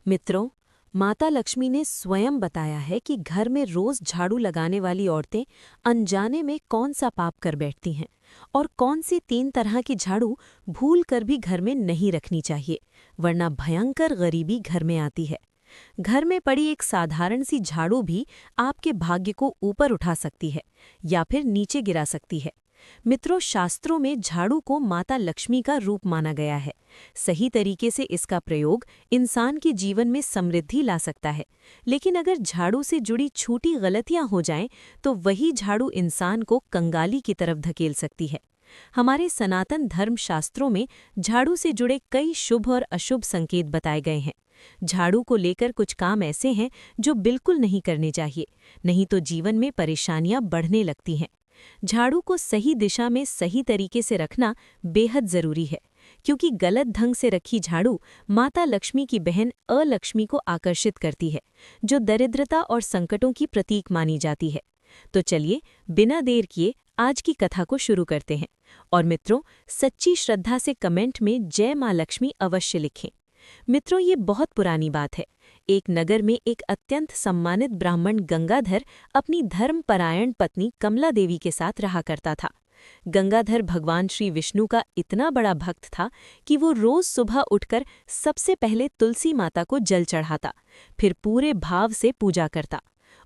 मित्रों, माता लक्ष्मी ने स्वयं बताया है कि घर में रोज झाड़ू लगाने वाली औरतें अनजाने में कौन सा पाप कर बैठती हैं और कौन सी 3 तरह की झाड़ू भूल कर भी घर में नहीं रखनी चाहिए, वरना भयंकर गरीबी घर में आती है। घर में पड़ी एक साधारण सी झाड़ू भी आपके भाग्य को ऊपर उठा सकती है या फिर नीचे गिरा सकती है। मित्रों, शास्त्रों में झाड़ू को माता लक्ष्मी का रूप माना गया है। सही तरीके से इसका प्रयोग इंसान के जीवन में समृद्धि ला सकता है, लेकिन अगर झाड़ू से जुड़ी छोटी गलतियां हो जाएं, तो वही झाड़ू इंसान को कंगाली की तरफ धकेल सकती है। हमारे सनातन धर्म शास्त्रों में झाड़ू से जुड़े कई शुभ और अशुभ संकेत बताए गए हैं। झाड़ू को लेकर कुछ काम ऐसे हैं जो बिल्कुल नहीं करने चाहिए, नहीं तो जीवन में परेशानियां बढ़ने लगती हैं। झाड़ू को सही दिशा में सही तरीके से रखना बेहद जरूरी है, क्योंकि गलत ढंग से रखी झाड़ू माता लक्ष्मी की बहन अलक्ष्मी को आकर्षित करती है, जो दरिद्रता और संकटों की प्रतीक मानी जाती है। तो चलिए, बिना देर किए आज की कथा को शुरू करते हैं। और मित्रों, सच्ची श्रद्धा से कमेंट में जय माँ लक्ष्मी अवश्य लिखें। मित्रों, ये बहुत पुरानी बात है। एक नगर में एक अत्यंत सम्मानित ब्राह्मण गंगाधर अपनी धर्मपरायण पत्नी कमला देवी के साथ रहा करता था। गंगाधर भगवान श्री विष्णु का इतना बड़ा भक्त था कि वो रोज सुबह उठकर सबसे पहले तुलसी माता को जल चढ़ाता, फिर पूरे भाव से पूजा करता।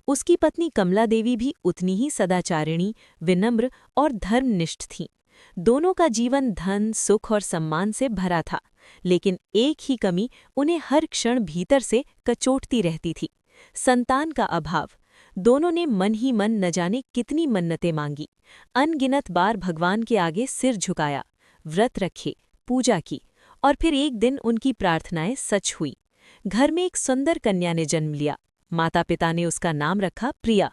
उसकी पत्नी कमला देवी भी उतनी ही सदाचारिणी, विनम्र और धर्मनिष्ठ थीं। दोनों का जीवन धन, सुख और सम्मान से भरा था, लेकिन एक ही कमी उन्हें हर क्षण भीतर से कचोटती रहती थी: संतान का अभाव। दोनों ने मन ही मन न जाने कितनी मन्नतें मांगी, अनगिनत बार भगवान के आगे सिर झुकाया, व्रत रखे, पूजा की, और फिर एक दिन उनकी प्रार्थनाएं सच हुई। घर में एक सुंदर कन्या ने जन्म लिया। माता पिता ने उसका नाम रखा प्रिया।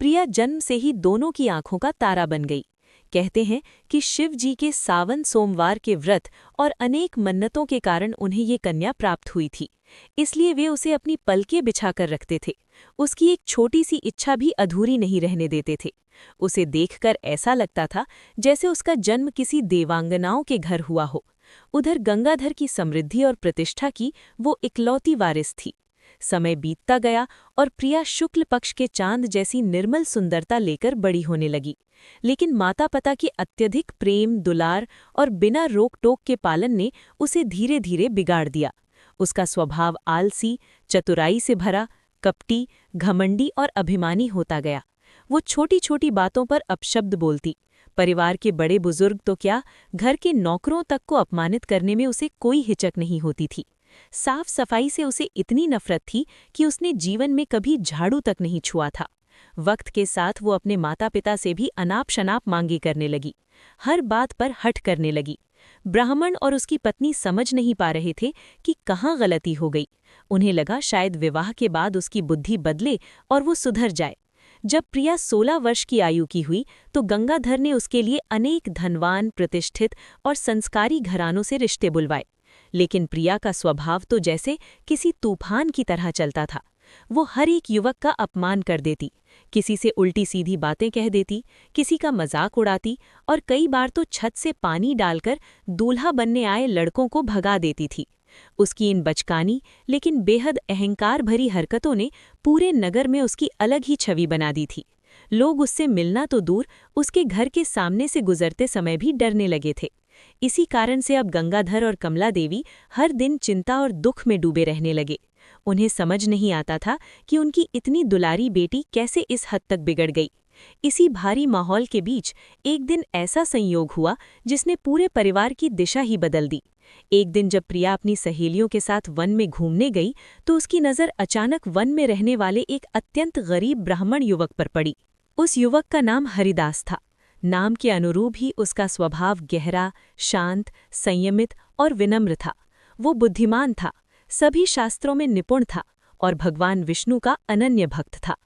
प्रिया जन्म से ही दोनों की आंखों का तारा बन गई। कहते हैं कि शिव जी के सावन सोमवार के व्रत और अनेक मन्नतों के कारण उन्हें ये कन्या प्राप्त हुई थी, इसलिए वे उसे अपनी पलकें बिछाकर रखते थे। उसकी एक छोटी सी इच्छा भी अधूरी नहीं रहने देते थे। उसे देखकर ऐसा लगता था जैसे उसका जन्म किसी देवांगनाओं के घर हुआ हो। उधर गंगाधर की समृद्धि और प्रतिष्ठा की वो इकलौती वारिस थी। समय बीतता गया और प्रिया शुक्ल पक्ष के चांद जैसी निर्मल सुंदरता लेकर बड़ी होने लगी, लेकिन माता पिता की अत्यधिक प्रेम, दुलार और बिना रोक टोक के पालन ने उसे धीरे धीरे बिगाड़ दिया। उसका स्वभाव आलसी, चतुराई से भरा, कपटी, घमंडी और अभिमानी होता गया। वो छोटी छोटी बातों पर अपशब्द बोलती। परिवार के बड़े बुजुर्ग तो क्या, घर के नौकरों तक को अपमानित करने में उसे कोई हिचक नहीं होती थी। साफ सफाई से उसे इतनी नफरत थी कि उसने जीवन में कभी झाड़ू तक नहीं छुआ था। वक्त के साथ वो अपने माता पिता से भी अनाप शनाप मांगी करने लगी, हर बात पर हठ करने लगी। ब्राह्मण और उसकी पत्नी समझ नहीं पा रहे थे कि कहाँ गलती हो गई। उन्हें लगा शायद विवाह के बाद उसकी बुद्धि बदले और वो सुधर जाए। जब प्रिया 16 वर्ष की आयु की हुई तो गंगाधर ने उसके लिए अनेक धनवान, प्रतिष्ठित और संस्कारी घरानों से रिश्ते बुलवाए। लेकिन प्रिया का स्वभाव तो जैसे किसी तूफान की तरह चलता था। वो हर एक युवक का अपमान कर देती, किसी से उल्टी सीधी बातें कह देती, किसी का मजाक उड़ाती और कई बार तो छत से पानी डालकर दूल्हा बनने आए लड़कों को भगा देती थी। उसकी इन बचकानी लेकिन बेहद अहंकार भरी हरकतों ने पूरे नगर में उसकी अलग ही छवि बना दी थी। लोग उससे मिलना तो दूर, उसके घर के सामने से गुजरते समय भी डरने लगे थे। इसी कारण से अब गंगाधर और कमला देवी हर दिन चिंता और दुख में डूबे रहने लगे। उन्हें समझ नहीं आता था कि उनकी इतनी दुलारी बेटी कैसे इस हद तक बिगड़ गई। इसी भारी माहौल के बीच एक दिन ऐसा संयोग हुआ जिसने पूरे परिवार की दिशा ही बदल दी। एक दिन जब प्रिया अपनी सहेलियों के साथ वन में घूमने गई तो उसकी नज़र अचानक वन में रहने वाले एक अत्यंत गरीब ब्राह्मण युवक पर पड़ी। उस युवक का नाम हरिदास था। नाम के अनुरूप ही उसका स्वभाव गहरा, शांत, संयमित और विनम्र था। वो बुद्धिमान था, सभी शास्त्रों में निपुण था और भगवान विष्णु का अनन्य भक्त था।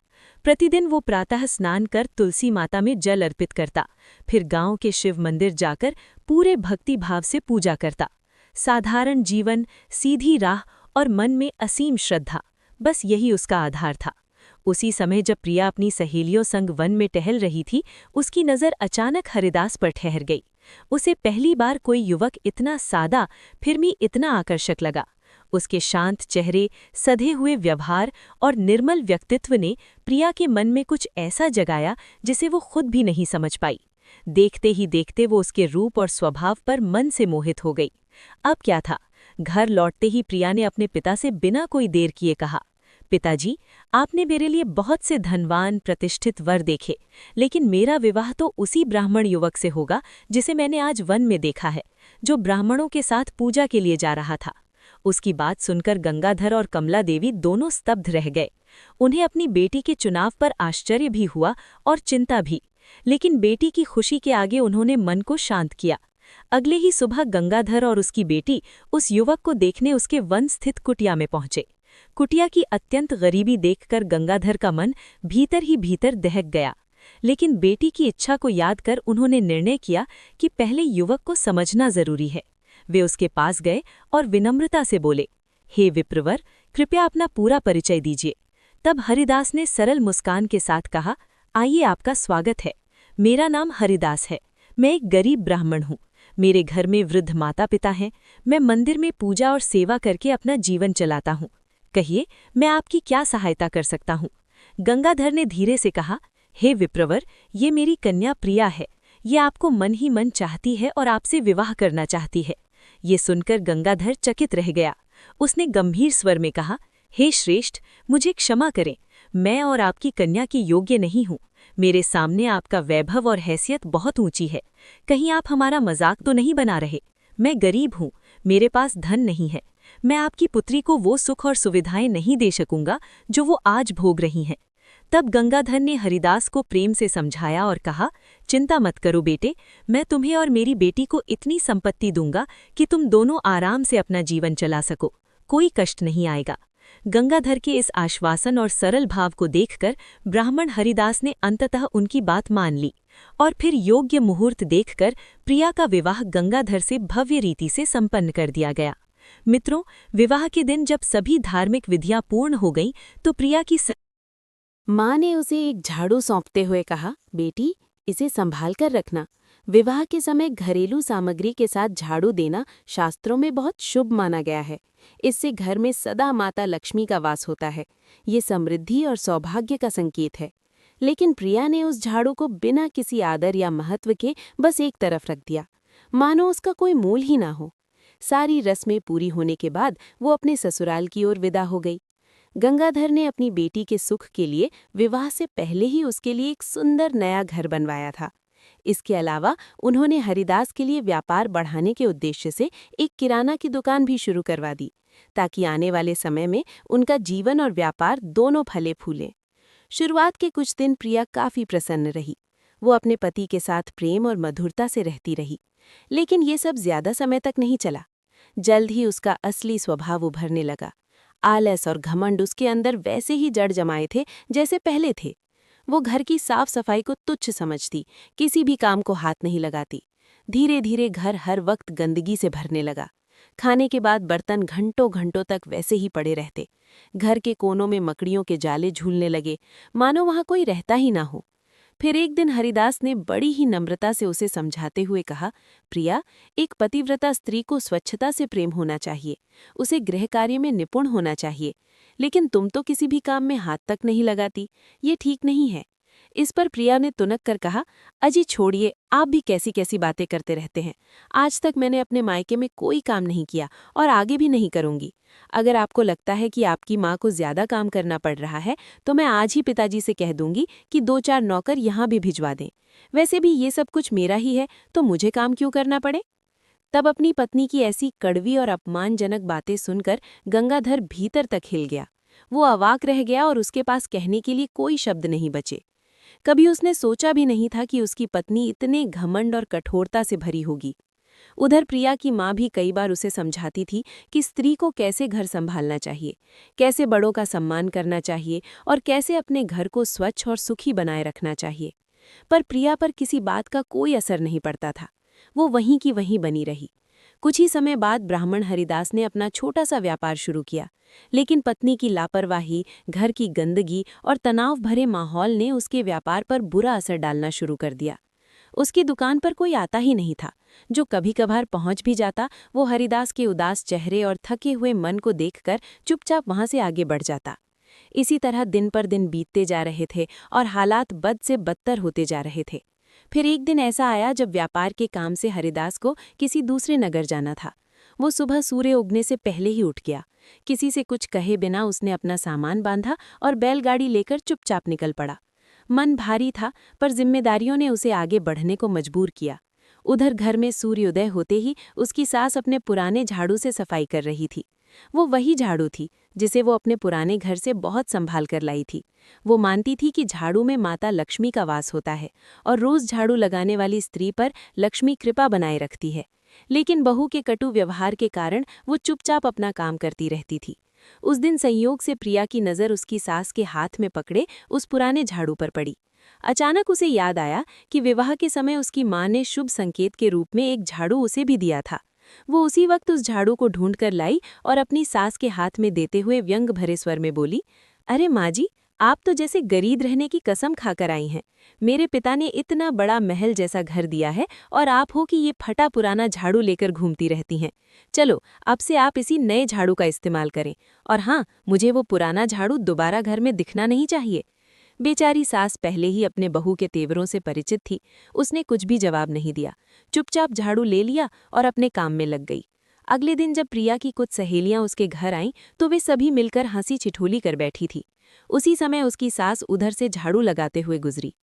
प्रतिदिन वो प्रातः स्नान कर तुलसी माता में जल अर्पित करता, फिर गांव के शिव मंदिर जाकर पूरे भक्ति भाव से पूजा करता। साधारण जीवन, सीधी राह और मन में असीम श्रद्धा, बस यही उसका आधार था। उसी समय जब प्रिया अपनी सहेलियों संग वन में टहल रही थी, उसकी नज़र अचानक हरिदास पर ठहर गई। उसे पहली बार कोई युवक इतना सादा फिर भी इतना आकर्षक लगा। उसके शांत चेहरे, सधे हुए व्यवहार और निर्मल व्यक्तित्व ने प्रिया के मन में कुछ ऐसा जगाया जिसे वो खुद भी नहीं समझ पाई। देखते ही देखते वो उसके रूप और स्वभाव पर मन से मोहित हो गई। अब क्या था, घर लौटते ही प्रिया ने अपने पिता से बिना कोई देर किए कहा, पिताजी, आपने मेरे लिए बहुत से धनवान प्रतिष्ठित वर देखे, लेकिन मेरा विवाह तो उसी ब्राह्मण युवक से होगा जिसे मैंने आज वन में देखा है, जो ब्राह्मणों के साथ पूजा के लिए जा रहा था। उसकी बात सुनकर गंगाधर और कमला देवी दोनों स्तब्ध रह गए। उन्हें अपनी बेटी के चुनाव पर आश्चर्य भी हुआ और चिंता भी, लेकिन बेटी की खुशी के आगे उन्होंने मन को शांत किया। अगले ही सुबह गंगाधर और उसकी बेटी उस युवक को देखने उसके वन स्थित कुटिया में पहुंचे। कुटिया की अत्यंत गरीबी देखकर गंगाधर का मन भीतर ही भीतर दहक गया, लेकिन बेटी की इच्छा को याद कर उन्होंने निर्णय किया कि पहले युवक को समझना जरूरी है। वे उसके पास गए और विनम्रता से बोले, हे विप्रवर, कृपया अपना पूरा परिचय दीजिए। तब हरिदास ने सरल मुस्कान के साथ कहा, आइए, आपका स्वागत है। मेरा नाम हरिदास है। मैं एक गरीब ब्राह्मण हूँ। मेरे घर में वृद्ध माता पिता हैं। मैं मंदिर में पूजा और सेवा करके अपना जीवन चलाता हूँ। कहिए, मैं आपकी क्या सहायता कर सकता हूँ? गंगाधर ने धीरे से कहा, हे विप्रवर, ये मेरी कन्या प्रिया है। ये आपको मन ही मन चाहती है और आपसे विवाह करना चाहती है। ये सुनकर गंगाधर चकित रह गया। उसने गंभीर स्वर में कहा, हे श्रेष्ठ, मुझे क्षमा करें, मैं और आपकी कन्या की योग्य नहीं हूँ। मेरे सामने आपका वैभव और हैसियत बहुत ऊंची है। कहीं आप हमारा मजाक तो नहीं बना रहे? मैं गरीब हूँ, मेरे पास धन नहीं है। मैं आपकी पुत्री को वो सुख और सुविधाएं नहीं दे सकूंगा जो वो आज भोग रही हैं। तब गंगाधर ने हरिदास को प्रेम से समझाया और कहा, चिंता मत करो बेटे, मैं तुम्हें और मेरी बेटी को इतनी संपत्ति दूंगा कि तुम दोनों आराम से अपना जीवन चला सको, कोई कष्ट नहीं आएगा। गंगाधर के इस आश्वासन और सरल भाव को देखकर ब्राह्मण हरिदास ने अंततः उनकी बात मान ली और फिर योग्य मुहूर्त देखकर प्रिया का विवाह गंगाधर से भव्य रीति से संपन्न कर दिया गया। मित्रों, विवाह के दिन जब सभी धार्मिक विधियां पूर्ण हो गईं, तो प्रिया की माँ ने उसे एक झाड़ू सौंपते हुए कहा, बेटी, इसे संभाल कर रखना। विवाह के समय घरेलू सामग्री के साथ झाड़ू देना शास्त्रों में बहुत शुभ माना गया है। इससे घर में सदा माता लक्ष्मी का वास होता है। ये समृद्धि और सौभाग्य का संकेत है। लेकिन प्रिया ने उस झाड़ू को बिना किसी आदर या महत्व के बस एक तरफ रख दिया, मानो उसका कोई मोल ही ना हो। सारी रस्में पूरी होने के बाद वो अपने ससुराल की ओर विदा हो गई। गंगाधर ने अपनी बेटी के सुख के लिए विवाह से पहले ही उसके लिए एक सुंदर नया घर बनवाया था। इसके अलावा उन्होंने हरिदास के लिए व्यापार बढ़ाने के उद्देश्य से एक किराना की दुकान भी शुरू करवा दी, ताकि आने वाले समय में उनका जीवन और व्यापार दोनों फले फूलें। शुरुआत के कुछ दिन प्रिया काफी प्रसन्न रही। वो अपने पति के साथ प्रेम और मधुरता से रहती रही, लेकिन ये सब ज्यादा समय तक नहीं चला। जल्द ही उसका असली स्वभाव उभरने लगा। आलस और घमंड उसके अंदर वैसे ही जड़ जमाए थे जैसे पहले थे। वो घर की साफ सफाई को तुच्छ समझती, किसी भी काम को हाथ नहीं लगाती। धीरे धीरे घर हर वक्त गंदगी से भरने लगा। खाने के बाद बर्तन घंटों घंटों तक वैसे ही पड़े रहते। घर के कोनों में मकड़ियों के जाले झूलने लगे, मानो वहां कोई रहता ही ना हो। फिर एक दिन हरिदास ने बड़ी ही नम्रता से उसे समझाते हुए कहा, प्रिया, एक पतिव्रता स्त्री को स्वच्छता से प्रेम होना चाहिए, उसे गृह कार्य में निपुण होना चाहिए। लेकिन तुम तो किसी भी काम में हाथ तक नहीं लगाती, ये ठीक नहीं है। इस पर प्रिया ने तुनक कर कहा, अजी छोड़िए, आप भी कैसी कैसी बातें करते रहते हैं। आज तक मैंने अपने मायके में कोई काम नहीं किया और आगे भी नहीं करूंगी। अगर आपको लगता है कि आपकी माँ को ज्यादा काम करना पड़ रहा है, तो मैं आज ही पिताजी से कह दूंगी कि 2-4 नौकर यहाँ भी भिजवा दें। वैसे भी ये सब कुछ मेरा ही है, तो मुझे काम क्यों करना पड़े? तब अपनी पत्नी की ऐसी कड़वी और अपमानजनक बातें सुनकर गंगाधर भीतर तक हिल गया। वो अवाक रह गया और उसके पास कहने के लिए कोई शब्द नहीं बचे। कभी उसने सोचा भी नहीं था कि उसकी पत्नी इतने घमंड और कठोरता से भरी होगी। उधर प्रिया की माँ भी कई बार उसे समझाती थी कि स्त्री को कैसे घर संभालना चाहिए, कैसे बड़ों का सम्मान करना चाहिए और कैसे अपने घर को स्वच्छ और सुखी बनाए रखना चाहिए। पर प्रिया पर किसी बात का कोई असर नहीं पड़ता था। वो वहीं की वहीं बनी रही। कुछ ही समय बाद ब्राह्मण हरिदास ने अपना छोटा सा व्यापार शुरू किया, लेकिन पत्नी की लापरवाही, घर की गंदगी और तनाव भरे माहौल ने उसके व्यापार पर बुरा असर डालना शुरू कर दिया। उसकी दुकान पर कोई आता ही नहीं था। जो कभी कभार पहुंच भी जाता, वो हरिदास के उदास चेहरे और थके हुए मन को देखकर चुपचाप वहां से आगे बढ़ जाता। इसी तरह दिन पर दिन बीतते जा रहे थे और हालात बद से बदतर होते जा रहे थे। फिर एक दिन ऐसा आया जब व्यापार के काम से हरिदास को किसी दूसरे नगर जाना था। वो सुबह सूर्य उगने से पहले ही उठ गया। किसी से कुछ कहे बिना उसने अपना सामान बांधा और बैलगाड़ी लेकर चुपचाप निकल पड़ा। मन भारी था, पर जिम्मेदारियों ने उसे आगे बढ़ने को मजबूर किया। उधर घर में सूर्योदय होते ही उसकी सास अपने पुराने झाड़ू से सफाई कर रही थी। वो वही झाड़ू थी जिसे वो अपने पुराने घर से बहुत संभाल कर लाई थी। वो मानती थी कि झाड़ू में माता लक्ष्मी का वास होता है और रोज झाड़ू लगाने वाली स्त्री पर लक्ष्मी कृपा बनाए रखती है। लेकिन बहू के कटु व्यवहार के कारण वो चुपचाप अपना काम करती रहती थी। उस दिन संयोग से प्रिया की नज़र उसकी सास के हाथ में पकड़े उस पुराने झाड़ू पर पड़ी। अचानक उसे याद आया कि विवाह के समय उसकी माँ ने शुभ संकेत के रूप में एक झाड़ू उसे भी दिया था। वो उसी वक्त उस झाड़ू को ढूंढ कर लाई और अपनी सास के हाथ में देते हुए व्यंग भरे स्वर में बोली, अरे माँ जी, आप तो जैसे गरीब रहने की कसम खाकर आई हैं। मेरे पिता ने इतना बड़ा महल जैसा घर दिया है और आप हो कि ये फटा पुराना झाड़ू लेकर घूमती रहती हैं। चलो, अब से आप इसी नए झाड़ू का इस्तेमाल करें। और हाँ, मुझे वो पुराना झाड़ू दोबारा घर में दिखना नहीं चाहिए। बेचारी सास पहले ही अपने बहू के तेवरों से परिचित थी। उसने कुछ भी जवाब नहीं दिया, चुपचाप झाड़ू ले लिया और अपने काम में लग गई। अगले दिन जब प्रिया की कुछ सहेलियां उसके घर आईं तो वे सभी मिलकर हंसी ठिठोली कर बैठी थी। उसी समय उसकी सास उधर से झाड़ू लगाते हुए गुजरी।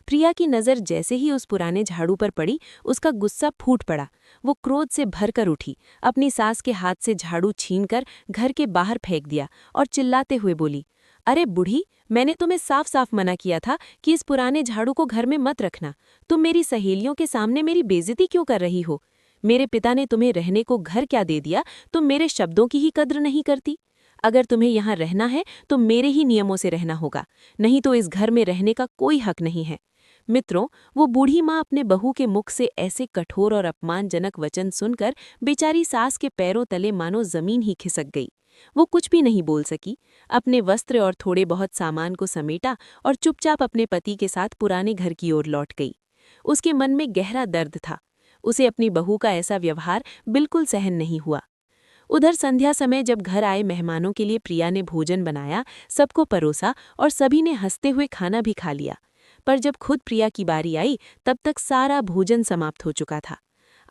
प्रिया की नज़र जैसे ही उस पुराने झाड़ू पर पड़ी, उसका गुस्सा फूट पड़ा। वो क्रोध से भरकर उठी, अपनी सास के हाथ से झाड़ू छीनकर घर के बाहर फेंक दिया और चिल्लाते हुए बोली, अरे बूढ़ी, मैंने तुम्हें साफ साफ मना किया था कि इस पुराने झाड़ू को घर में मत रखना। तुम मेरी सहेलियों के सामने मेरी बेइज्जती क्यों कर रही हो? मेरे पिता ने तुम्हें रहने को घर क्या दे दिया, तुम मेरे शब्दों की ही कद्र नहीं करती। अगर तुम्हें यहाँ रहना है तो मेरे ही नियमों से रहना होगा, नहीं तो इस घर में रहने का कोई हक नहीं है। मित्रों, वो बूढ़ी माँ अपने बहू के मुख से ऐसे कठोर और अपमानजनक वचन सुनकर बेचारी सास के पैरों तले मानो जमीन ही खिसक गई। वो कुछ भी नहीं बोल सकी, अपने वस्त्र और थोड़े बहुत सामान को समेटा और चुपचाप अपने पति के साथ पुराने घर की ओर लौट गई। उसके मन में गहरा दर्द था। उसे अपनी बहू का ऐसा व्यवहार बिल्कुल सहन नहीं हुआ। उधर संध्या समय जब घर आए मेहमानों के लिए प्रिया ने भोजन बनाया, सबको परोसा और सभी ने हंसते हुए खाना भी खा लिया। पर जब खुद प्रिया की बारी आई, तब तक सारा भोजन समाप्त हो चुका था।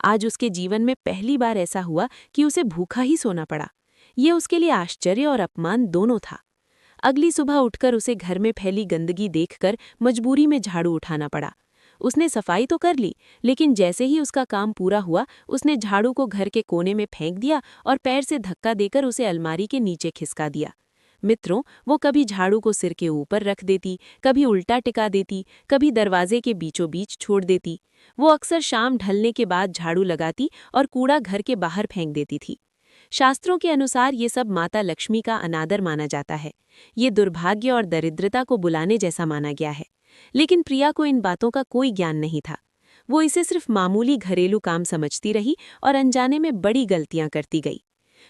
आज उसके जीवन में पहली बार ऐसा हुआ कि उसे भूखा ही सोना पड़ा। ये उसके लिए आश्चर्य और अपमान दोनों था। अगली सुबह उठकर उसे घर में फैली गंदगी देखकर मजबूरी में झाड़ू उठाना पड़ा। उसने सफाई तो कर ली, लेकिन जैसे ही उसका काम पूरा हुआ, उसने झाड़ू को घर के कोने में फेंक दिया और पैर से धक्का देकर उसे अलमारी के नीचे खिसका दिया। मित्रों, वो कभी झाड़ू को सिर के ऊपर रख देती, कभी उल्टा टिका देती, कभी दरवाजे के बीचों बीच छोड़ देती। वो अक्सर शाम ढलने के बाद झाड़ू लगाती और कूड़ा घर के बाहर फेंक देती थी। शास्त्रों के अनुसार ये सब माता लक्ष्मी का अनादर माना जाता है। ये दुर्भाग्य और दरिद्रता को बुलाने जैसा माना गया है। लेकिन प्रिया को इन बातों का कोई ज्ञान नहीं था। वो इसे सिर्फ मामूली घरेलू काम समझती रही और अनजाने में बड़ी गलतियां करती गई।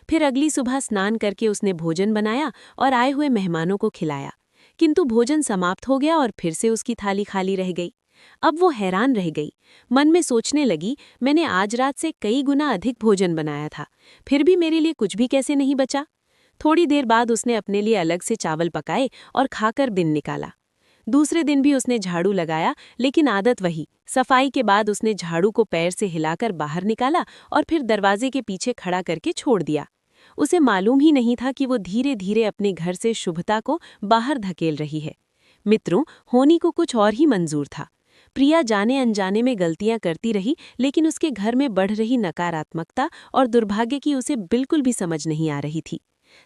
फिर अगली सुबह स्नान करके उसने भोजन बनाया और आए हुए मेहमानों को खिलाया। किंतु भोजन समाप्त हो गया और फिर से उसकी थाली खाली रह गई। अब वो हैरान रह गई। मन में सोचने लगी, मैंने आज रात से कई गुना अधिक भोजन बनाया था, फिर भी मेरे लिए कुछ भी कैसे नहीं बचा। थोड़ी देर बाद उसने अपने लिए अलग से चावल पकाए और खाकर दिन निकाला। दूसरे दिन भी उसने झाड़ू लगाया, लेकिन आदत वही। सफाई के बाद उसने झाड़ू को पैर से हिलाकर बाहर निकाला और फिर दरवाजे के पीछे खड़ा करके छोड़ दिया। उसे मालूम ही नहीं था कि वो धीरे धीरे अपने घर से शुभता को बाहर धकेल रही है। मित्रों, होनी को कुछ और ही मंजूर था। प्रिया जाने अनजाने में गलतियां करती रही, लेकिन उसके घर में बढ़ रही नकारात्मकता और दुर्भाग्य की उसे बिल्कुल भी समझ नहीं आ रही थी।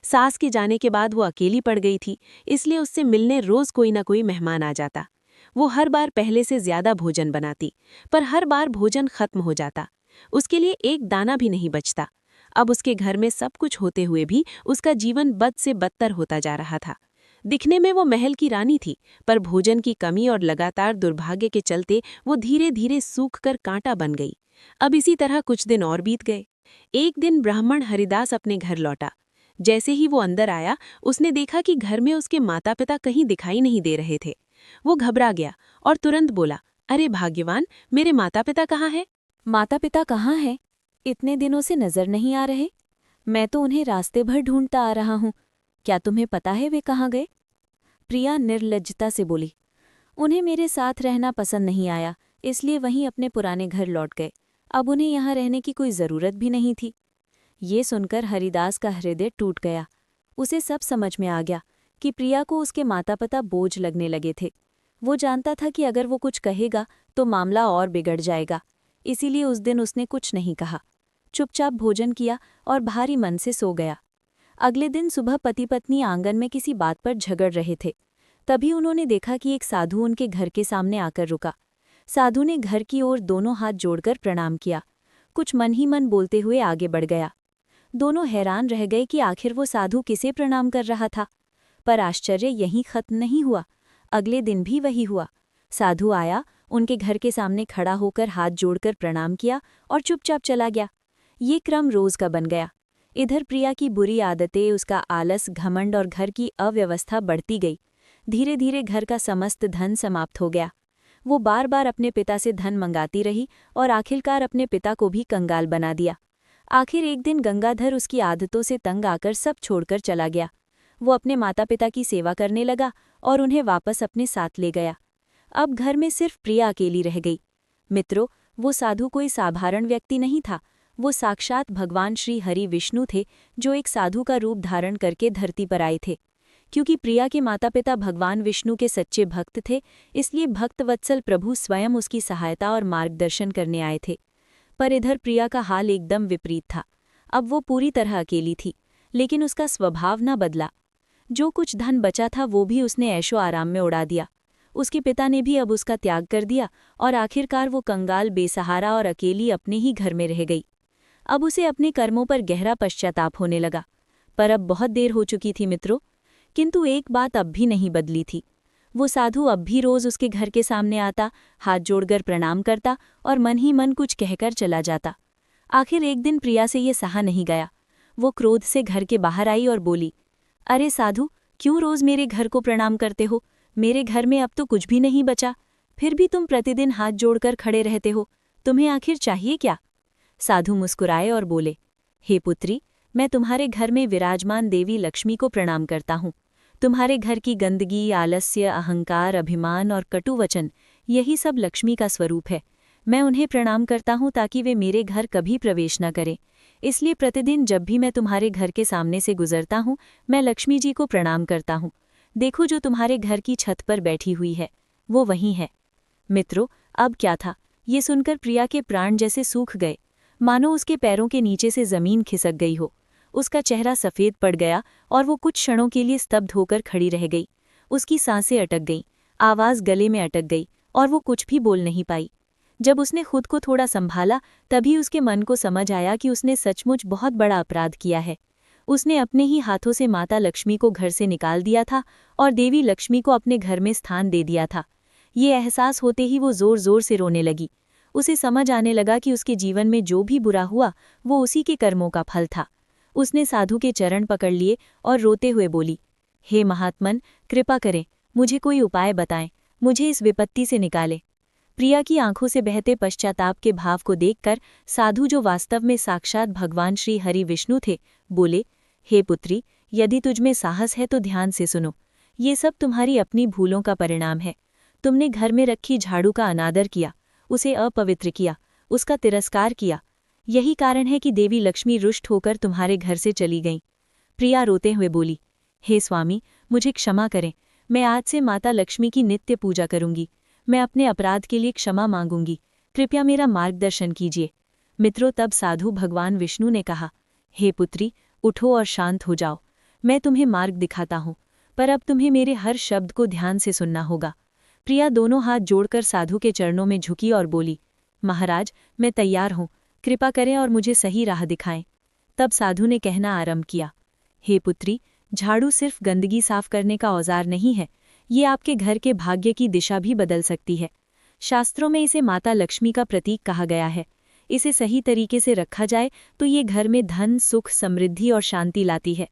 सास के जाने के बाद वो अकेली पड़ गई थी, इसलिए उससे मिलने रोज कोई ना कोई मेहमान आ जाता। वो हर बार पहले से ज्यादा भोजन बनाती, पर हर बार भोजन खत्म हो जाता। उसके लिए एक दाना भी नहीं बचता। अब उसके घर में सब कुछ होते हुए भी उसका जीवन बद से बदतर होता जा रहा था। दिखने में वो महल की रानी थी, पर भोजन की कमी और लगातार दुर्भाग्य के चलते वो धीरे धीरे सूख कर कांटा बन गई। अब इसी तरह कुछ दिन और बीत गए। एक दिन ब्राह्मण हरिदास अपने घर लौटा। जैसे ही वो अंदर आया, उसने देखा कि घर में उसके माता पिता कहीं दिखाई नहीं दे रहे थे। वो घबरा गया और तुरंत बोला, अरे भाग्यवान, मेरे माता पिता कहाँ हैं? माता पिता कहाँ हैं? इतने दिनों से नजर नहीं आ रहे। मैं तो उन्हें रास्ते भर ढूंढता आ रहा हूँ। क्या तुम्हें पता है वे कहाँ गए? प्रिया निर्लज्जता से बोली। उन्हें मेरे साथ रहना पसंद नहीं आया, इसलिए वहीं अपने पुराने घर लौट गए। अब उन्हें यहाँ रहने की कोई ज़रूरत भी नहीं थी। ये सुनकर हरिदास का हृदय टूट गया। उसे सब समझ में आ गया कि प्रिया को उसके माता पिता बोझ लगने लगे थे। वो जानता था कि अगर वो कुछ कहेगा तो मामला और बिगड़ जाएगा। इसीलिए उस दिन उसने कुछ नहीं कहा, चुपचाप भोजन किया और भारी मन से सो गया। अगले दिन सुबह पति पत्नी आंगन में किसी बात पर झगड़ रहे थे। तभी उन्होंने देखा कि एक साधु उनके घर के सामने आकर रुका। साधु ने घर की ओर दोनों हाथ जोड़कर प्रणाम किया, कुछ मन ही मन बोलते हुए आगे बढ़ गया। दोनों हैरान रह गए कि आखिर वो साधु किसे प्रणाम कर रहा था। पर आश्चर्य यहीं खत्म नहीं हुआ। अगले दिन भी वही हुआ। साधु आया, उनके घर के सामने खड़ा होकर हाथ जोड़कर प्रणाम किया और चुपचाप चला गया। ये क्रम रोज का बन गया। इधर प्रिया की बुरी आदतें, उसका आलस, घमंड और घर की अव्यवस्था बढ़ती गई। धीरे धीरे घर का समस्त धन समाप्त हो गया। वो बार बार अपने पिता से धन मंगाती रही और आखिरकार अपने पिता को भी कंगाल बना दिया। आखिर एक दिन गंगाधर उसकी आदतों से तंग आकर सब छोड़कर चला गया। वो अपने माता पिता की सेवा करने लगा और उन्हें वापस अपने साथ ले गया। अब घर में सिर्फ प्रिया अकेली रह गई। मित्रों, वो साधु कोई साधारण व्यक्ति नहीं था। वो साक्षात भगवान श्री हरि विष्णु थे, जो एक साधु का रूप धारण करके धरती पर आए थे। क्योंकि प्रिया के माता पिता भगवान विष्णु के सच्चे भक्त थे, इसलिए भक्तवत्सल प्रभु स्वयं उसकी सहायता और मार्गदर्शन करने आए थे। पर इधर प्रिया का हाल एकदम विपरीत था। अब वो पूरी तरह अकेली थी, लेकिन उसका स्वभाव न बदला। जो कुछ धन बचा था वो भी उसने ऐशो आराम में उड़ा दिया। उसके पिता ने भी अब उसका त्याग कर दिया और आखिरकार वो कंगाल, बेसहारा और अकेली अपने ही घर में रह गई। अब उसे अपने कर्मों पर गहरा पश्चाताप होने लगा। पर अब बहुत देर हो चुकी थी मित्रों। किंतु एक बात अब भी नहीं बदली थी। वो साधु अब भी रोज उसके घर के सामने आता, हाथ जोड़कर प्रणाम करता और मन ही मन कुछ कहकर चला जाता। आखिर एक दिन प्रिया से ये सहा नहीं गया। वो क्रोध से घर के बाहर आई और बोली, अरे साधु, क्यों रोज मेरे घर को प्रणाम करते हो? मेरे घर में अब तो कुछ भी नहीं बचा, फिर भी तुम प्रतिदिन हाथ जोड़कर खड़े रहते हो। तुम्हें आखिर चाहिए क्या? साधु मुस्कुराए और बोले, हे पुत्री, मैं तुम्हारे घर में विराजमान देवी लक्ष्मी को प्रणाम करता हूँ। तुम्हारे घर की गंदगी, आलस्य, अहंकार, अभिमान और कटु वचन, यही सब लक्ष्मी का स्वरूप है। मैं उन्हें प्रणाम करता हूँ ताकि वे मेरे घर कभी प्रवेश न करें। इसलिए प्रतिदिन जब भी मैं तुम्हारे घर के सामने से गुजरता हूँ, मैं लक्ष्मी जी को प्रणाम करता हूँ। देखो, जो तुम्हारे घर की छत पर बैठी हुई है, वो वही है। मित्रों, अब क्या था? ये सुनकर प्रिया के प्राण जैसे सूख गए, मानो उसके पैरों के नीचे से जमीन खिसक गई हो। उसका चेहरा सफ़ेद पड़ गया और वो कुछ क्षणों के लिए स्तब्ध होकर खड़ी रह गई। उसकी सांसें अटक गईं, आवाज़ गले में अटक गई और वो कुछ भी बोल नहीं पाई। जब उसने खुद को थोड़ा संभाला, तभी उसके मन को समझ आया कि उसने सचमुच बहुत बड़ा अपराध किया है। उसने अपने ही हाथों से माता लक्ष्मी को घर से निकाल दिया था और देवी लक्ष्मी को अपने घर में स्थान दे दिया था। ये एहसास होते ही वो जोर जोर से रोने लगी। उसे समझ आने लगा कि उसके जीवन में जो भी बुरा हुआ, वो उसी के कर्मों का फल था। उसने साधु के चरण पकड़ लिए और रोते हुए बोली, हे महात्मन, कृपा करें, मुझे कोई उपाय बताएं, मुझे इस विपत्ति से निकालें। प्रिया की आंखों से बहते पश्चाताप के भाव को देखकर साधु, जो वास्तव में साक्षात भगवान श्री हरि विष्णु थे, बोले, हे पुत्री, यदि तुझमें साहस है तो ध्यान से सुनो। ये सब तुम्हारी अपनी भूलों का परिणाम है। तुमने घर में रखी झाड़ू का अनादर किया, उसे अपवित्र किया, उसका तिरस्कार किया। यही कारण है कि देवी लक्ष्मी रुष्ट होकर तुम्हारे घर से चली गईं। प्रिया रोते हुए बोली, हे स्वामी, मुझे क्षमा करें। मैं आज से माता लक्ष्मी की नित्य पूजा करूंगी। मैं अपने अपराध के लिए क्षमा मांगूंगी। कृपया मेरा मार्गदर्शन कीजिए। मित्रों, तब साधु भगवान विष्णु ने कहा, हे पुत्री, उठो और शांत हो जाओ। मैं तुम्हें मार्ग दिखाता हूँ, पर अब तुम्हें मेरे हर शब्द को ध्यान से सुनना होगा। प्रिया दोनों हाथ जोड़कर साधु के चरणों में झुकी और बोली, महाराज, मैं तैयार हूँ, कृपा करें और मुझे सही राह दिखाएं। तब साधु ने कहना आरंभ किया, हे पुत्री, झाड़ू सिर्फ गंदगी साफ करने का औजार नहीं है, ये आपके घर के भाग्य की दिशा भी बदल सकती है। शास्त्रों में इसे माता लक्ष्मी का प्रतीक कहा गया है। इसे सही तरीके से रखा जाए तो ये घर में धन, सुख, समृद्धि और शांति लाती है।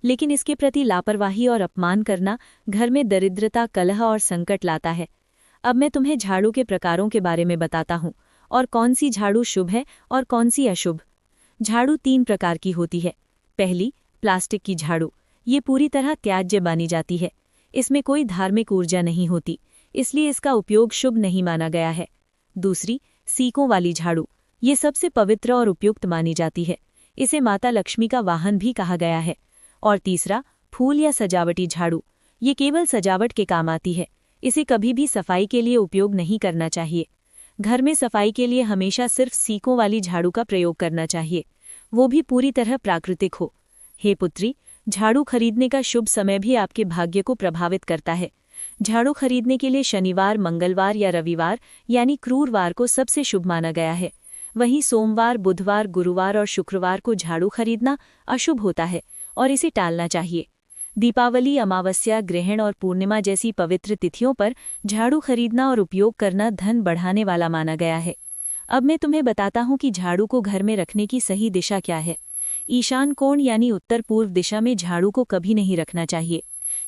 लेकिन इसके प्रति लापरवाही और अपमान करना घर में दरिद्रता, कलह और संकट लाता है। अब मैं तुम्हें झाड़ू के प्रकारों के बारे में बताता हूँ और कौन सी झाड़ू शुभ है और कौन सी अशुभ। झाड़ू 3 प्रकार की होती है। पहली, प्लास्टिक की झाड़ू। ये पूरी तरह त्याज्य मानी जाती है। इसमें कोई धार्मिक ऊर्जा नहीं होती, इसलिए इसका उपयोग शुभ नहीं माना गया है। दूसरी, सीकों वाली झाड़ू। ये सबसे पवित्र और उपयुक्त मानी जाती है। इसे माता लक्ष्मी का वाहन भी कहा गया है। और तीसरा, फूल या सजावटी झाड़ू। ये केवल सजावट के काम आती है। इसे कभी भी सफाई के लिए उपयोग नहीं करना चाहिए। घर में सफाई के लिए हमेशा सिर्फ सीकों वाली झाड़ू का प्रयोग करना चाहिए, वो भी पूरी तरह प्राकृतिक हो। हे पुत्री, झाड़ू खरीदने का शुभ समय भी आपके भाग्य को प्रभावित करता है। झाड़ू खरीदने के लिए शनिवार, मंगलवार या रविवार यानी क्रूरवार को सबसे शुभ माना गया है। वहीं सोमवार, बुधवार, गुरुवार और शुक्रवार को झाड़ू खरीदना अशुभ होता है और इसे टालना चाहिए। दीपावली, अमावस्या, ग्रहण और पूर्णिमा जैसी पवित्र तिथियों पर झाड़ू खरीदना और उपयोग करना धन बढ़ाने वाला माना गया है। अब मैं तुम्हें बताता हूँ कि झाड़ू को घर में रखने की सही दिशा क्या है। ईशान कोण यानी उत्तर पूर्व दिशा में झाड़ू को कभी नहीं रखना चाहिए,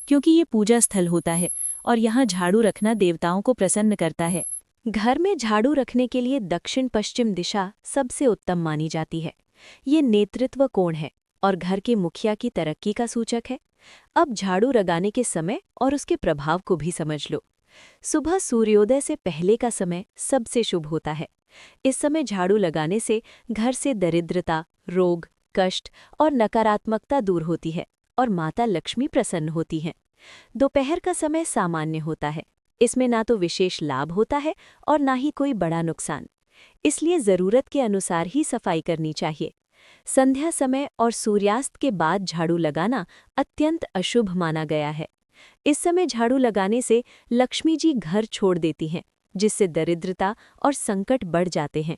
क्योंकि ये पूजा स्थल होता है और यहाँ झाड़ू रखना देवताओं को प्रसन्न करता है। घर में झाड़ू रखने के लिए दक्षिण पश्चिम दिशा सबसे उत्तम मानी जाती है। ये नेतृत्व कोण है और घर के मुखिया की तरक्की का सूचक है। अब झाड़ू लगाने के समय और उसके प्रभाव को भी समझ लो। सुबह सूर्योदय से पहले का समय सबसे शुभ होता है। इस समय झाड़ू लगाने से घर से दरिद्रता, रोग, कष्ट और नकारात्मकता दूर होती है और माता लक्ष्मी प्रसन्न होती हैं। दोपहर का समय सामान्य होता है। इसमें ना तो विशेष लाभ होता है और ना ही कोई बड़ा नुकसान, इसलिए जरूरत के अनुसार ही सफाई करनी चाहिए। संध्या समय और सूर्यास्त के बाद झाड़ू लगाना अत्यंत अशुभ माना गया है। इस समय झाड़ू लगाने से लक्ष्मी जी घर छोड़ देती हैं, जिससे दरिद्रता और संकट बढ़ जाते हैं।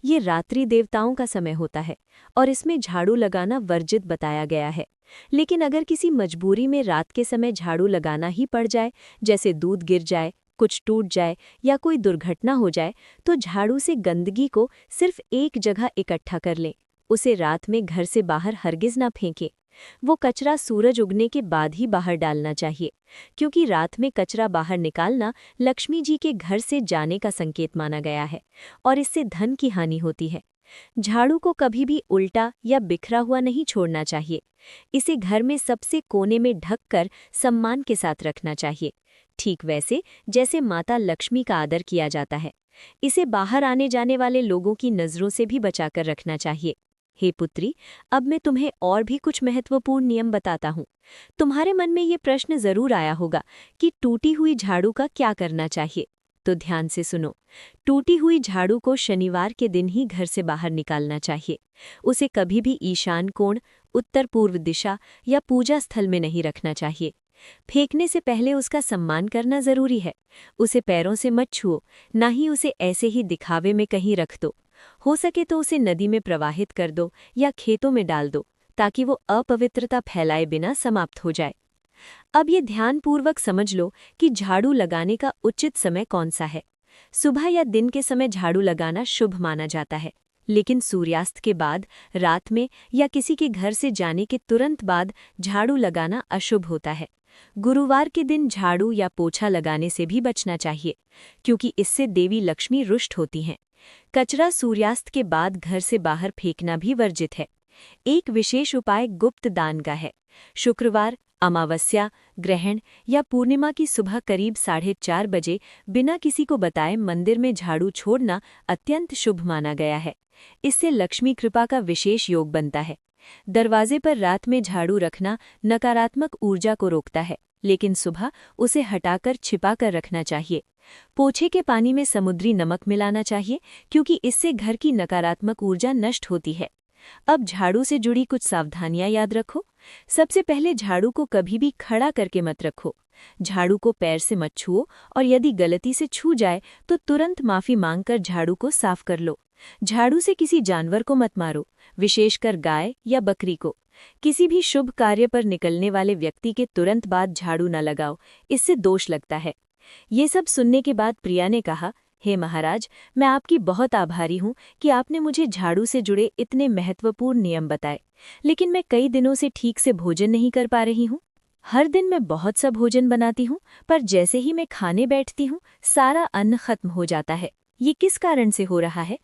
ये रात्रि देवताओं का समय होता है और इसमें झाड़ू लगाना वर्जित बताया गया है। लेकिन अगर किसी मजबूरी में रात के समय झाड़ू लगाना ही पड़ जाए, जैसे दूध गिर जाए, कुछ टूट जाए या कोई दुर्घटना हो जाए, तो झाड़ू से गंदगी को सिर्फ एक जगह इकट्ठा कर लें। उसे रात में घर से बाहर हरगिज ना फेंकें। वो कचरा सूरज उगने के बाद ही बाहर डालना चाहिए, क्योंकि रात में कचरा बाहर निकालना लक्ष्मी जी के घर से जाने का संकेत माना गया है और इससे धन की हानि होती है। झाड़ू को कभी भी उल्टा या बिखरा हुआ नहीं छोड़ना चाहिए। इसे घर में सबसे कोने में ढककर सम्मान के साथ रखना चाहिए, ठीक वैसे जैसे माता लक्ष्मी का आदर किया जाता है। इसे बाहर आने जाने वाले लोगों की नज़रों से भी बचाकर रखना चाहिए। हे पुत्री, अब मैं तुम्हें और भी कुछ महत्वपूर्ण नियम बताता हूँ। तुम्हारे मन में ये प्रश्न जरूर आया होगा कि टूटी हुई झाड़ू का क्या करना चाहिए, तो ध्यान से सुनो। टूटी हुई झाड़ू को शनिवार के दिन ही घर से बाहर निकालना चाहिए। उसे कभी भी ईशान कोण, उत्तर पूर्व दिशा या पूजा स्थल में नहीं रखना चाहिए। फेंकने से पहले उसका सम्मान करना जरूरी है। उसे पैरों से मत छुओ, ना ही उसे ऐसे ही दिखावे में कहीं रख दो। हो सके तो उसे नदी में प्रवाहित कर दो या खेतों में डाल दो, ताकि वो अपवित्रता फैलाए बिना समाप्त हो जाए। अब ये ध्यानपूर्वक समझ लो कि झाड़ू लगाने का उचित समय कौन सा है। सुबह या दिन के समय झाड़ू लगाना शुभ माना जाता है, लेकिन सूर्यास्त के बाद, रात में या किसी के घर से जाने के तुरंत बाद झाड़ू लगाना अशुभ होता है। गुरुवार के दिन झाड़ू या पोछा लगाने से भी बचना चाहिए, क्योंकि इससे देवी लक्ष्मी रुष्ट होती हैं। कचरा सूर्यास्त के बाद घर से बाहर फेंकना भी वर्जित है। एक विशेष उपाय गुप्त दान का है। शुक्रवार, अमावस्या, ग्रहण या पूर्णिमा की सुबह करीब 4:30 बजे बिना किसी को बताए मंदिर में झाड़ू छोड़ना अत्यंत शुभ माना गया है। इससे लक्ष्मी कृपा का विशेष योग बनता है। दरवाजे पर रात में झाड़ू रखना नकारात्मक ऊर्जा को रोकता है, लेकिन सुबह उसे हटाकर छिपा कर रखना चाहिए। पोछे के पानी में समुद्री नमक मिलाना चाहिए, क्योंकि इससे घर की नकारात्मक ऊर्जा नष्ट होती है। अब झाड़ू से जुड़ी कुछ सावधानियां याद रखो। सबसे पहले झाड़ू को कभी भी खड़ा करके मत रखो। झाड़ू को पैर से मत छुओ और यदि गलती से छू जाए तो तुरंत माफी मांगकर झाड़ू को साफ कर लो। झाड़ू से किसी जानवर को मत मारो, विशेषकर गाय या बकरी को। किसी भी शुभ कार्य पर निकलने वाले व्यक्ति के तुरंत बाद झाड़ू न लगाओ, इससे दोष लगता है। ये सब सुनने के बाद प्रिया ने कहा, हे महाराज, मैं आपकी बहुत आभारी हूँ कि आपने मुझे झाड़ू से जुड़े इतने महत्वपूर्ण नियम बताए, लेकिन मैं कई दिनों से ठीक से भोजन नहीं कर पा रही हूँ। हर दिन मैं बहुत सा भोजन बनाती हूँ, पर जैसे ही मैं खाने बैठती हूँ सारा अन्न खत्म हो जाता है। ये किस कारण से हो रहा है?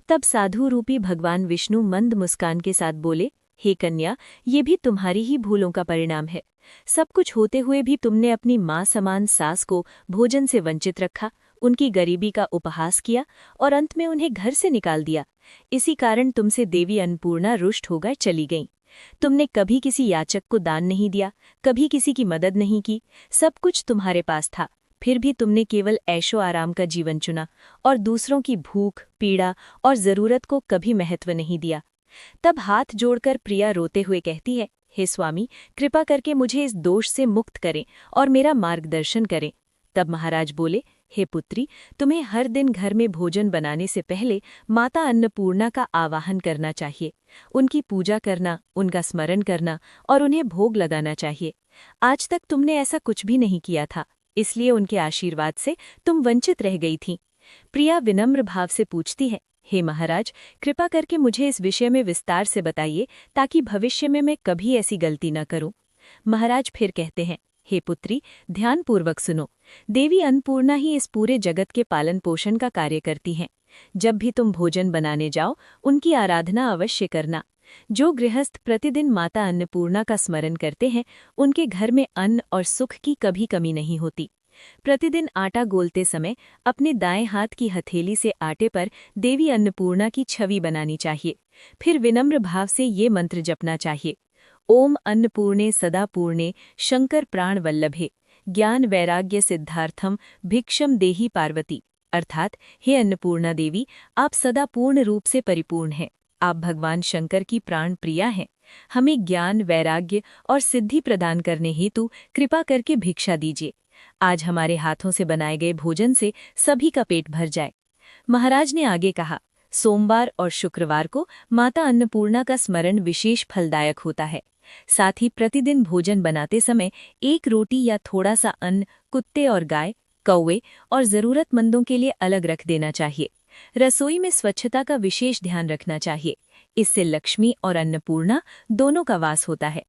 तब साधु रूपी भगवान विष्णु मंद मुस्कान के साथ बोले, हे कन्या, ये भी तुम्हारी ही भूलों का परिणाम है। सब कुछ होते हुए भी तुमने अपनी माँ समान सास को भोजन से वंचित रखा, उनकी गरीबी का उपहास किया और अंत में उन्हें घर से निकाल दिया। इसी कारण तुमसे देवी अन्नपूर्णा रुष्ट होकर चली गईं। तुमने कभी किसी याचक को दान नहीं दिया, कभी किसी की मदद नहीं की। सब कुछ तुम्हारे पास था, फिर भी तुमने केवल ऐशो आराम का जीवन चुना और दूसरों की भूख, पीड़ा और जरूरत को कभी महत्व नहीं दिया। तब हाथ जोड़कर प्रिया रोते हुए कहती है, हे स्वामी, कृपा करके मुझे इस दोष से मुक्त करें और मेरा मार्गदर्शन करें। तब महाराज बोले, हे पुत्री, तुम्हें हर दिन घर में भोजन बनाने से पहले माता अन्नपूर्णा का आवाहन करना चाहिए। उनकी पूजा करना, उनका स्मरण करना और उन्हें भोग लगाना चाहिए। आज तक तुमने ऐसा कुछ भी नहीं किया था, इसलिए उनके आशीर्वाद से तुम वंचित रह गई थी। प्रिया विनम्र भाव से पूछती है, हे महाराज, कृपा करके मुझे इस विषय में विस्तार से बताइए ताकि भविष्य में मैं कभी ऐसी गलती न करूं। महाराज फिर कहते हैं, हे पुत्री, ध्यानपूर्वक सुनो। देवी अन्नपूर्णा ही इस पूरे जगत के पालन पोषण का कार्य करती हैं। जब भी तुम भोजन बनाने जाओ, उनकी आराधना अवश्य करना। जो गृहस्थ प्रतिदिन माता अन्नपूर्णा का स्मरण करते हैं, उनके घर में अन्न और सुख की कभी कमी नहीं होती। प्रतिदिन आटा गोलते समय अपने दाएं हाथ की हथेली से आटे पर देवी अन्नपूर्णा की छवि बनानी चाहिए। फिर विनम्र भाव से ये मंत्र जपना चाहिए, ओम अन्नपूर्णे सदा पूर्णे शंकर प्राण वल्लभे ज्ञान वैराग्य सिद्धार्थम भिक्षम देही पार्वती। अर्थात, हे अन्नपूर्णा देवी, आप सदा पूर्ण रूप से परिपूर्ण हैं। आप भगवान शंकर की प्राण प्रिया हैं। हमें ज्ञान, वैराग्य और सिद्धि प्रदान करने हेतु कृपा करके भिक्षा दीजिए। आज हमारे हाथों से बनाए गए भोजन से सभी का पेट भर जाए। महाराज ने आगे कहा, सोमवार और शुक्रवार को माता अन्नपूर्णा का स्मरण विशेष फलदायक होता है। साथ ही प्रतिदिन भोजन बनाते समय एक रोटी या थोड़ा सा अन्न कुत्ते और गाय, कौवे और जरूरतमंदों के लिए अलग रख देना चाहिए। रसोई में स्वच्छता का विशेष ध्यान रखना चाहिए। इससे लक्ष्मी और अन्नपूर्णा दोनों का वास होता है।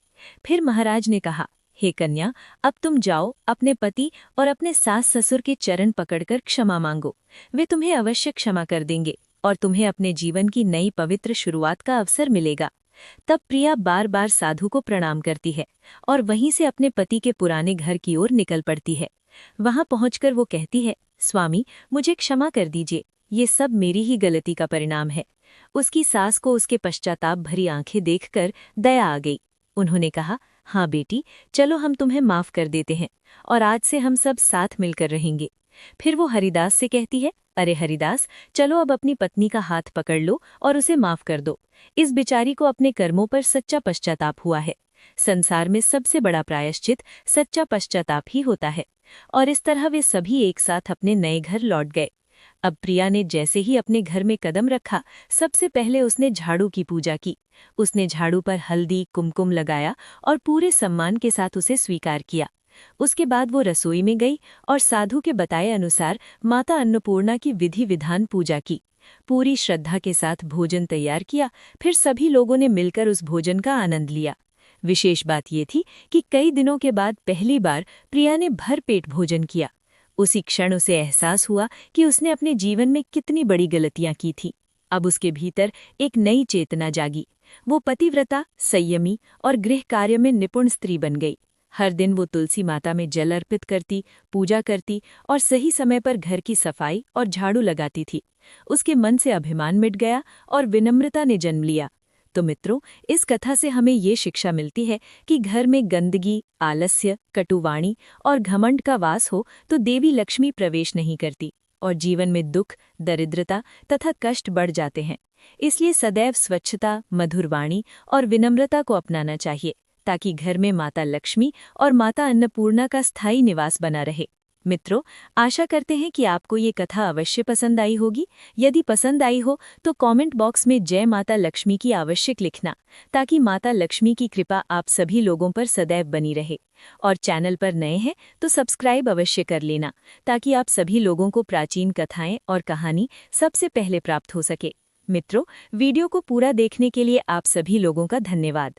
फिर महाराज ने कहा, हे कन्या, अब तुम जाओ, अपने पति और अपने सास ससुर के चरण पकड़कर क्षमा मांगो। वे तुम्हें अवश्य क्षमा कर देंगे और तुम्हें अपने जीवन की नई पवित्र शुरुआत का अवसर मिलेगा। तब प्रिया बार बार साधु को प्रणाम करती है और वहीं से अपने पति के पुराने घर की ओर निकल पड़ती है। वहां पहुंचकर वो कहती है, स्वामी, मुझे क्षमा कर दीजिए, ये सब मेरी ही गलती का परिणाम है। उसकी सास को उसके पश्चाताप भरी आंखें देखकर दया आ गई। उन्होंने कहा, हाँ बेटी, चलो हम तुम्हें माफ कर देते हैं और आज से हम सब साथ मिलकर रहेंगे। फिर वो हरिदास से कहती है, अरे हरिदास, चलो अब अपनी पत्नी का हाथ पकड़ लो और उसे माफ कर दो। इस बेचारी को अपने कर्मों पर सच्चा पश्चाताप हुआ है। संसार में सबसे बड़ा प्रायश्चित सच्चा पश्चाताप ही होता है। और इस तरह वे सभी एक साथ अपने नए घर लौट गए। अब प्रिया ने जैसे ही अपने घर में कदम रखा, सबसे पहले उसने झाड़ू की पूजा की। उसने झाड़ू पर हल्दी, कुमकुम लगाया और पूरे सम्मान के साथ उसे स्वीकार किया। उसके बाद वो रसोई में गई और साधु के बताए अनुसार माता अन्नपूर्णा की विधि विधान पूजा की। पूरी श्रद्धा के साथ भोजन तैयार किया। फिर सभी लोगों ने मिलकर उस भोजन का आनंद लिया। विशेष बात ये थी कि कई दिनों के बाद पहली बार प्रिया ने भरपेट भोजन किया। उसी क्षण उसे एहसास हुआ कि उसने अपने जीवन में कितनी बड़ी गलतियां की थी। अब उसके भीतर एक नई चेतना जागी। वो पतिव्रता, संयमी और गृह कार्य में निपुण स्त्री बन गई। हर दिन वो तुलसी माता में जल अर्पित करती, पूजा करती और सही समय पर घर की सफाई और झाड़ू लगाती थी। उसके मन से अभिमान मिट गया और विनम्रता ने जन्म लिया। तो मित्रों, इस कथा से हमें ये शिक्षा मिलती है कि घर में गंदगी, आलस्य, कटुवाणी और घमंड का वास हो तो देवी लक्ष्मी प्रवेश नहीं करती और जीवन में दुख, दरिद्रता तथा कष्ट बढ़ जाते हैं। इसलिए सदैव स्वच्छता, मधुर वाणी और विनम्रता को अपनाना चाहिए ताकि घर में माता लक्ष्मी और माता अन्नपूर्णा का स्थायी निवास बना रहे। मित्रों, आशा करते हैं कि आपको ये कथा अवश्य पसंद आई होगी। यदि पसंद आई हो तो कमेंट बॉक्स में जय माता लक्ष्मी की आवश्यक लिखना ताकि माता लक्ष्मी की कृपा आप सभी लोगों पर सदैव बनी रहे। और चैनल पर नए हैं तो सब्सक्राइब अवश्य कर लेना ताकि आप सभी लोगों को प्राचीन कथाएं और कहानी सबसे पहले प्राप्त हो सके। मित्रों, वीडियो को पूरा देखने के लिए आप सभी लोगों का धन्यवाद।